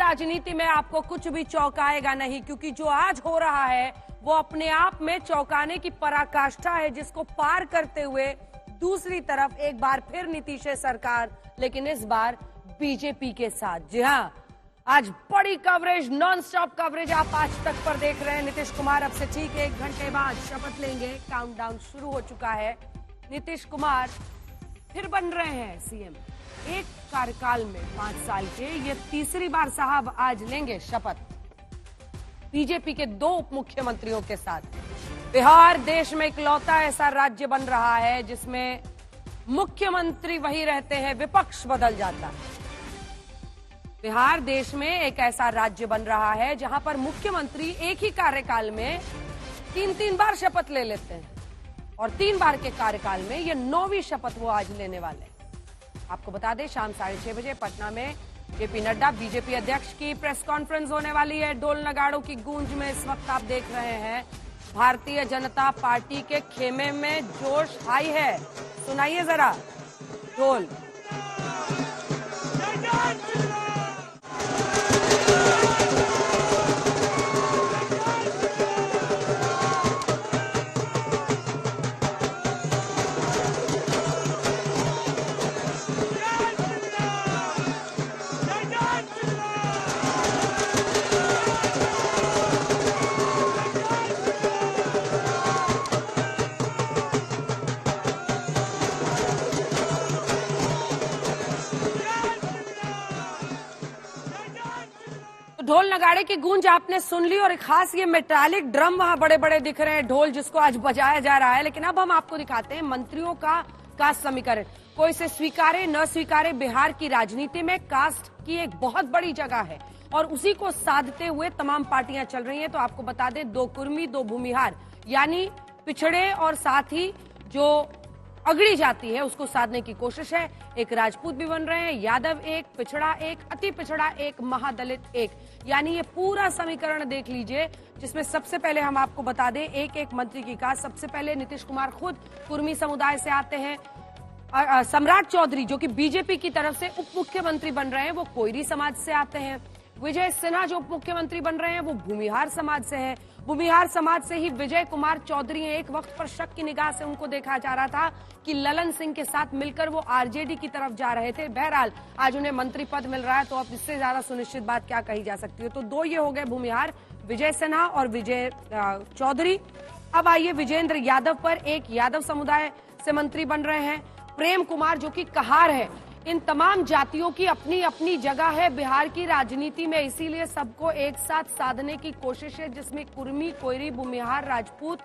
राजनीति में आपको कुछ भी चौंकाएगा नहीं, क्योंकि जो आज हो रहा है वो अपने आप में चौंकाने की पराकाष्ठा है, जिसको पार करते हुए दूसरी तरफ एक बार फिर नीतीश सरकार, लेकिन इस बार बीजेपी के साथ। जी हाँ, आज बड़ी कवरेज, नॉन स्टॉप कवरेज आप आज तक पर देख रहे हैं। नीतीश कुमार अब से ठीक 1 घंटे बाद शपथ लेंगे, काउंटडाउन शुरू हो चुका है। नीतीश कुमार फिर बन रहे हैं सीएम, एक कार्यकाल में 5 साल के ये तीसरी बार साहब आज लेंगे शपथ बीजेपी के 2 उप मुख्यमंत्रियों के साथ। बिहार देश में इकलौता ऐसा राज्य बन रहा है जिसमें मुख्यमंत्री वही रहते हैं, विपक्ष बदल जाता है। बिहार देश में एक ऐसा राज्य बन रहा है जहां पर मुख्यमंत्री एक ही कार्यकाल में 3-3 बार शपथ ले लेते हैं, और 3 बार के कार्यकाल में ये 9वीं शपथ वो आज लेने वाले हैं। आपको बता दें, शाम 6:30 बजे पटना में जेपी नड्डा बीजेपी अध्यक्ष की प्रेस कॉन्फ्रेंस होने वाली है। ढोल नगाड़ों की गूंज में इस वक्त आप देख रहे हैं भारतीय जनता पार्टी के खेमे में जोश हाई है। सुनाइए जरा ढोल। ढोल नगाड़े की गूंज आपने सुन ली, और खास ये मेटालिक ड्रम वहां बड़े बड़े दिख रहे हैं, ढोल जिसको आज बजाया जा रहा है। लेकिन अब हम आपको दिखाते हैं मंत्रियों का कास्ट समीकरण। कोई इसे स्वीकारे न स्वीकारे, बिहार की राजनीति में कास्ट की एक बहुत बड़ी जगह है, और उसी को साधते हुए तमाम पार्टियां चल रही हैं। तो आपको बता दें, 2 कुर्मी 2 भूमिहार, यानी पिछड़े और साथ ही जो अगड़ी जाती है उसको साधने की कोशिश है। एक राजपूत भी बन रहे हैं, यादव एक, पिछड़ा एक, अति पिछड़ा एक, महादलित एक, यानी ये पूरा समीकरण देख लीजिए, जिसमें सबसे पहले हम आपको बता दें एक मंत्री की कास्ट। सबसे पहले नीतीश कुमार खुद कुर्मी समुदाय से आते हैं। सम्राट चौधरी जो कि बीजेपी की तरफ से उप मुख्यमंत्री बन रहे हैं, वो कोयरी समाज से आते हैं। विजय सिन्हा जो उप मुख्यमंत्री बन रहे हैं वो भूमिहार समाज से है। भूमिहार समाज से ही विजय कुमार चौधरी हैं। एक वक्त पर शक की निगाह से उनको देखा जा रहा था कि ललन सिंह के साथ मिलकर वो आरजेडी की तरफ जा रहे थे। बहरहाल आज उन्हें मंत्री पद मिल रहा है, तो अब इससे ज्यादा सुनिश्चित बात क्या कही जा सकती है। तो 2 ये हो गए भूमिहार, विजय सिन्हा और विजय चौधरी। अब आइए विजेंद्र यादव पर, एक यादव समुदाय से मंत्री बन रहे हैं। प्रेम कुमार जो कि कहार है। इन तमाम जातियों की अपनी अपनी जगह है बिहार की राजनीति में, इसीलिए सबको एक साथ साधने की कोशिश है, जिसमें कुर्मी, कोयरी, भूमिहार, राजपूत,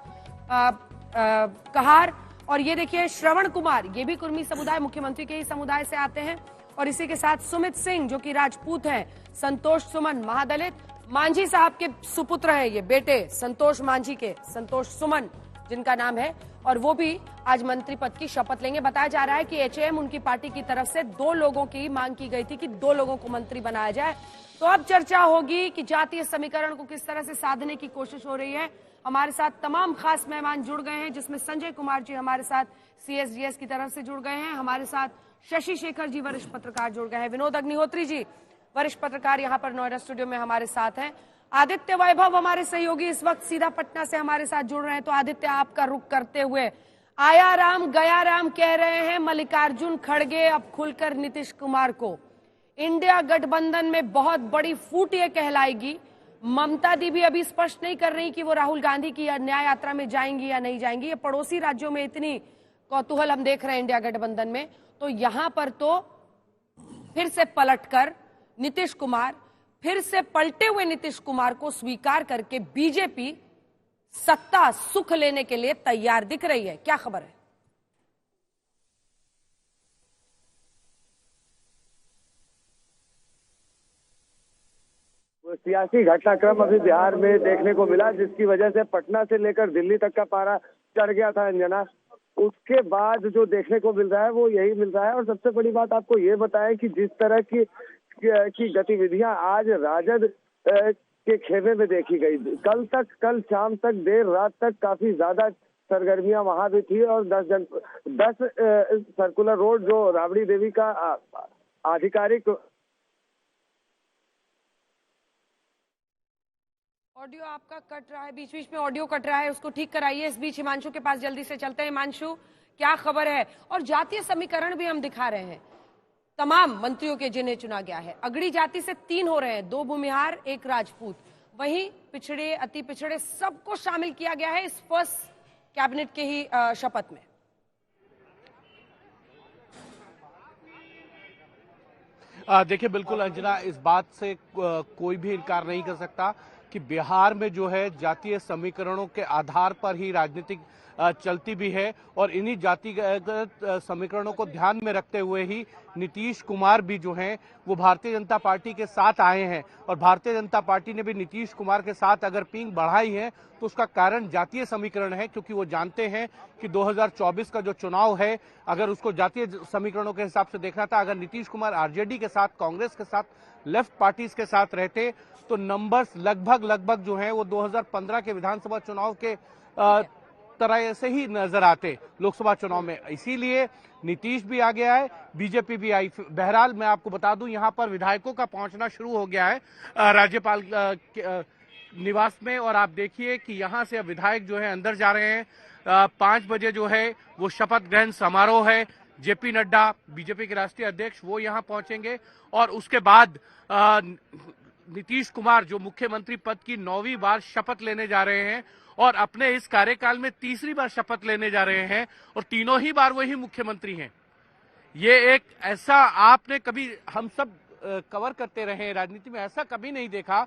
कहार, और ये देखिए श्रवण कुमार, ये भी कुर्मी समुदाय, मुख्यमंत्री के ही समुदाय से आते हैं। और इसी के साथ सुमित सिंह जो कि राजपूत हैं, संतोष सुमन महादलित, मांझी साहब के सुपुत्र हैं ये बेटे संतोष मांझी के, संतोष सुमन जिनका नाम है, और वो भी आज मंत्री पद की शपथ लेंगे। बताया जा रहा है कि एचएम उनकी पार्टी की तरफ से 2 लोगों की मांग की गई थी कि 2 लोगों को मंत्री बनाया जाए। तो अब चर्चा होगी कि जातीय समीकरण को किस तरह से साधने की कोशिश हो रही है। हमारे साथ तमाम खास मेहमान जुड़ गए हैं, जिसमें संजय कुमार जी हमारे साथ सीएसडीएस की तरफ से जुड़ गए हैं। हमारे साथ शशि शेखर जी वरिष्ठ पत्रकार जुड़ गए हैं। विनोद अग्निहोत्री जी वरिष्ठ पत्रकार यहाँ पर नोएडा स्टूडियो में हमारे साथ हैं। आदित्य वैभव हमारे सहयोगी इस वक्त सीधा पटना से हमारे साथ जुड़ रहे हैं। तो आदित्य, आपका रुख करते हुए, आया राम गया राम कह रहे हैं मल्लिकार्जुन खड़गे अब खुलकर नीतीश कुमार को। इंडिया गठबंधन में बहुत बड़ी फूट ये कहलाएगी। ममता दी भी अभी स्पष्ट नहीं कर रही कि वो राहुल गांधी की न्याय यात्रा में जाएंगी या नहीं जाएंगी। ये पड़ोसी राज्यों में इतनी कौतूहल हम देख रहे हैं इंडिया गठबंधन में, तो यहां पर तो फिर से पलटकर नीतीश कुमार, फिर से पलटे हुए नीतीश कुमार को स्वीकार करके बीजेपी सत्ता सुख लेने के लिए तैयार दिख रही है। क्या खबर है? सियासी घटनाक्रम अभी बिहार में देखने को मिला, जिसकी वजह से पटना से लेकर दिल्ली तक का पारा चढ़ गया था अंजना। उसके बाद जो देखने को मिल रहा है वो यही मिल रहा है। और सबसे बड़ी बात आपको ये बताएं कि जिस तरह की गतिविधियां आज राजद के खेमे में देखी गई, कल शाम तक, देर रात तक काफी ज्यादा सरगर्मियां वहां भी थी। और 10 सर्कुलर रोड जो राबड़ी देवी का आधिकारिक ऑडियो आपका कट रहा है, बीच बीच में ऑडियो कट रहा है, उसको ठीक कराइए। इस बीच हिमांशु के पास जल्दी से चलते हैं। हिमांशु, क्या खबर है? और जातीय समीकरण भी हम दिखा रहे हैं तमाम मंत्रियों के जिन्हें चुना गया है। अगड़ी जाति से 3 हो रहे हैं, 2 भूमिहार, 1 राजपूत। वहीं पिछड़े, अति पिछड़े सबको शामिल किया गया है इस फर्स्ट कैबिनेट के ही शपथ में। देखिए, बिल्कुल अंजना, इस बात से कोई भी इनकार नहीं कर सकता कि बिहार में जो है जातीय समीकरणों के आधार पर ही राजनीतिक चलती भी है और इन्हीं जातिगत समीकरणों को ध्यान में रखते हुए ही नीतीश कुमार भी जो हैं वो भारतीय जनता पार्टी के साथ आए हैं और भारतीय जनता पार्टी ने भी नीतीश कुमार के साथ अगर पींग बढ़ाई है तो उसका कारण जातीय समीकरण है, क्योंकि वो जानते हैं कि 2024 का जो चुनाव है अगर उसको जातीय समीकरणों के हिसाब से देखना था, अगर नीतीश कुमार आरजेडी के साथ, कांग्रेस के साथ, लेफ्ट पार्टीज के साथ रहते तो नंबर्स लगभग जो है वो 2015 के विधानसभा चुनाव के तरह ऐसे ही नजर आते लोकसभा चुनाव में। इसीलिए नीतीश भी आ गया है, बीजेपी भी आई। बहरहाल मैं आपको बता दूं, यहां पर विधायकों का पहुंचना शुरू हो गया है राज्यपाल निवास में और आप देखिए कि यहां से अब विधायक जो है अंदर जा रहे हैं। 5 बजे जो है वो शपथ ग्रहण समारोह है। जेपी नड्डा, बीजेपी के राष्ट्रीय अध्यक्ष, वो यहां पहुंचेंगे और उसके बाद नीतीश कुमार जो मुख्यमंत्री पद की 9वीं बार शपथ लेने जा रहे हैं और अपने इस कार्यकाल में 3री बार शपथ लेने जा रहे हैं और तीनों ही बार वही मुख्यमंत्री हैं। ये एक ऐसा आपने कभी, हम सब कवर करते रहे राजनीति में, ऐसा कभी नहीं देखा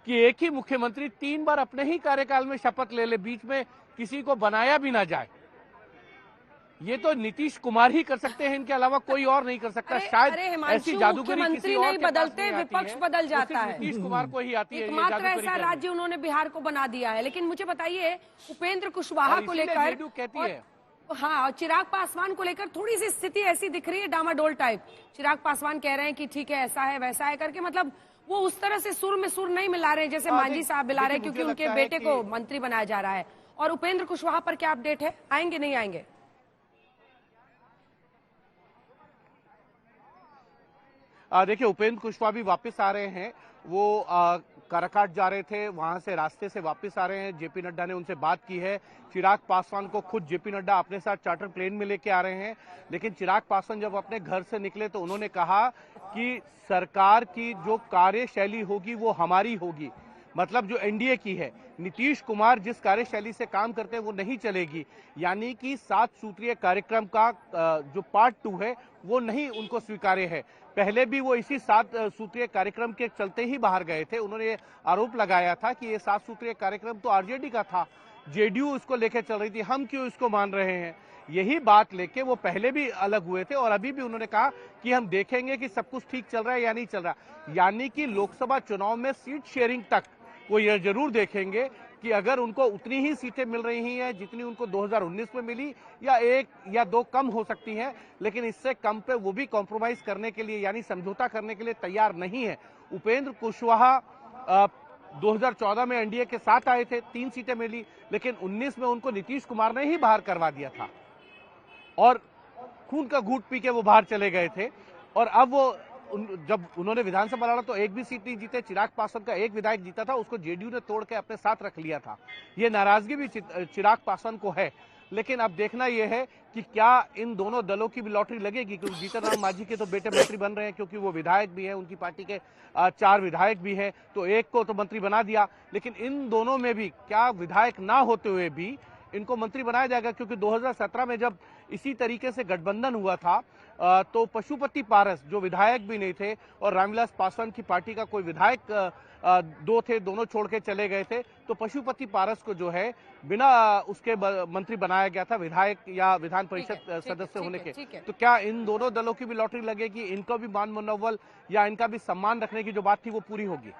कि एक ही मुख्यमंत्री 3 बार अपने ही कार्यकाल में शपथ ले ले, बीच में किसी को बनाया भी ना जाए। ये तो नीतीश कुमार ही कर सकते हैं, इनके अलावा कोई और नहीं कर सकता। शायद ऐसी जादूगरी किसी और नहीं बदलते, विपक्ष बदल जाता है। नीतीश कुमार को ही आती है। एकमात्र ऐसा राज्य उन्होंने बिहार को बना दिया है। लेकिन मुझे बताइए, उपेंद्र कुशवाहा को लेकर कहती है, हाँ, और चिराग पासवान को लेकर थोड़ी सी स्थिति ऐसी दिख रही है, डामाडोल टाइप। चिराग पासवान कह रहे हैं कि ठीक है, ऐसा है वैसा है करके, मतलब वो उस तरह से सुर में सुर नहीं मिला रहे जैसे मांझी साहब मिला रहे, क्योंकि उनके बेटे को मंत्री बनाया जा रहा है। और उपेंद्र कुशवाहा पर क्या अपडेट है? आएंगे नहीं आएंगे? देखिए, उपेंद्र कुशवाहा भी वापस आ रहे हैं। वो काराकाट जा रहे थे, वहां से रास्ते से वापस आ रहे हैं। जेपी नड्डा ने उनसे बात की है। चिराग पासवान को खुद जेपी नड्डा अपने साथ चार्टर प्लेन में लेके आ रहे हैं। लेकिन चिराग पासवान जब अपने घर से निकले तो उन्होंने कहा कि सरकार की जो कार्यशैली होगी वो हमारी होगी, मतलब जो एनडीए की है। नीतीश कुमार जिस कार्यशैली से काम करते हैं वो नहीं चलेगी, यानी कि 7 सूत्रीय कार्यक्रम का जो पार्ट 2 है वो नहीं उनको स्वीकार्य है। पहले भी वो इसी 7 सूत्रीय कार्यक्रम के चलते ही बाहर गए थे। उन्होंने आरोप लगाया था कि ये 7 सूत्रीय कार्यक्रम तो आरजेडी का था, जेडीयू उसको लेके चल रही थी, हम क्यों इसको मान रहे हैं। यही बात लेके वो पहले भी अलग हुए थे और अभी भी उन्होंने कहा कि हम देखेंगे कि सब कुछ ठीक चल रहा है या नहीं चल रहा। यानी कि लोकसभा चुनाव में सीट शेयरिंग तक वो ये जरूर देखेंगे कि अगर उनको उतनी ही सीटें मिल रही हैं जितनी उनको 2019 में मिली, या 1 या 2 कम हो सकती हैं, लेकिन इससे कम पे वो भी कॉम्प्रोमाइज करने के लिए, यानी समझौता करने के लिए तैयार नहीं है। उपेंद्र कुशवाहा 2014 में एनडीए के साथ आए थे, 3 सीटें मिली, लेकिन 19 में उनको नीतीश कुमार ने ही बाहर करवा दिया था और खून का घूंट पी के वो बाहर चले गए थे। और अब वो जब उन्होंने विधानसभा लड़ा तो एक भी सीट नहीं जीते। चिराग पासवान का एक विधायक जीता था, उसको जेडीयू ने तोड़ के अपने साथ रख लिया था। ये नाराजगी भी चिराग पासवान को है। लेकिन अब देखना यह है कि क्या इन दोनों दलों की भी लॉटरी लगेगी, क्योंकि जीतन राम मांझी के तो बेटे मंत्री बन रहे हैं, क्योंकि वो विधायक भी हैं, उनकी पार्टी के 4 विधायक भी हैं, तो एक को तो मंत्री बना दिया। लेकिन इन दोनों में भी क्या विधायक ना होते हुए भी इनको मंत्री बनाया जाएगा? क्योंकि 2017 में जब इसी तरीके से गठबंधन हुआ था तो पशुपति पारस जो विधायक भी नहीं थे और रामविलास पासवान की पार्टी का कोई विधायक 2 थे, दोनों छोड़ के चले गए थे, तो पशुपति पारस को जो है बिना उसके मंत्री बनाया गया था, विधायक या विधान परिषद सदस्य होने के। तो क्या इन दोनों दलों की भी लॉटरी लगेगी? इनको भी मान मनोबल या इनका भी सम्मान रखने की जो बात थी वो पूरी होगी?